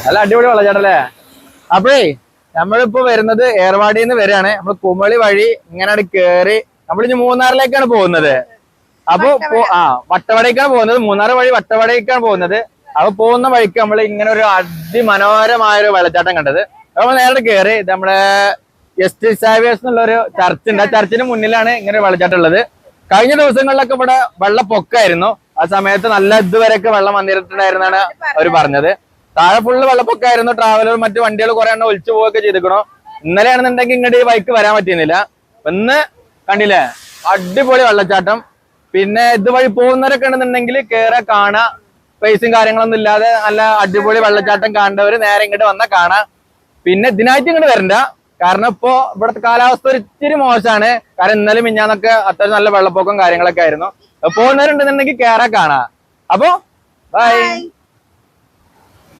നല്ല അടിപൊളി വെള്ളച്ചാട്ടം അല്ലേ? അപ്പഴേ നമ്മളിപ്പോ വരുന്നത് ഏർവാടിന്ന് വരികയാണ്. നമ്മള് കുമളി വഴി ഇങ്ങനെ കേറി നമ്മളിനി മൂന്നാറിലേക്കാണ് പോകുന്നത്. അപ്പൊ വട്ടവടേക്കാണ് പോകുന്നത്. മൂന്നാർ വഴി വട്ടവടേക്കാണ് പോകുന്നത്. അപ്പൊ പോകുന്ന വഴിക്ക് നമ്മൾ ഇങ്ങനെ ഒരു അതിമനോഹരമായ ഒരു വെള്ളച്ചാട്ടം കണ്ടത്. നമ്മൾ നേരെ കയറി ഇത് നമ്മുടെ ജസ്റ്റിസ് സാവേഴ്സ് എന്നുള്ള ഒരു ചർച്ച് ഉണ്ട്. ആ ചർച്ചിന് മുന്നിലാണ് ഇങ്ങനെ ഒരു വെള്ളച്ചാട്ടം ഉള്ളത്. കഴിഞ്ഞ ദിവസങ്ങളിലൊക്കെ ഇവിടെ വെള്ളപ്പൊക്കമായിരുന്നു. ആ സമയത്ത് നല്ല ഇതുവരെയൊക്കെ വെള്ളം വന്നിട്ടുണ്ടായിരുന്നാണ് അവർ പറഞ്ഞത്. താഴെ ഫുള്ള് വെള്ളപ്പൊക്കമായിരുന്നു. ട്രാവലർ മറ്റു വണ്ടികൾ കുറെ എണ്ണം ഒലിച്ചു പോവുകയൊക്കെ ചെയ്തിക്കണോ. ഇന്നലെയാണെന്നുണ്ടെങ്കിൽ ഇങ്ങോട്ട് ഈ ബൈക്ക് വരാൻ പറ്റിയിരുന്നില്ല. ഇന്ന് കണ്ടില്ലേ അടിപൊളി വെള്ളച്ചാട്ടം. പിന്നെ ഇതുവഴി പോകുന്നവരൊക്കെ ഉണ്ടെന്നുണ്ടെങ്കിൽ കേറാ കാണാ, പൈസയും കാര്യങ്ങളൊന്നും ഇല്ലാതെ നല്ല അടിപൊളി വെള്ളച്ചാട്ടം കാണേണ്ടവര് നേരെ ഇങ്ങോട്ട് വന്നാൽ കാണാം. പിന്നെ ഇതിനായിട്ട് ഇങ്ങോട്ട് വരണ്ട, കാരണം ഇപ്പോ ഇവിടുത്തെ കാലാവസ്ഥ ഒരു ഇച്ചിരി മോശമാണ്. കാരണം ഇന്നലെ മിഞ്ഞാന്നൊക്കെ അത്യാവശ്യം നല്ല വെള്ളപ്പൊക്കം കാര്യങ്ങളൊക്കെ ആയിരുന്നു. പോകുന്നവരുണ്ടെന്നുണ്ടെങ്കിൽ കേറാ കാണാം. അപ്പൊ ബൈ.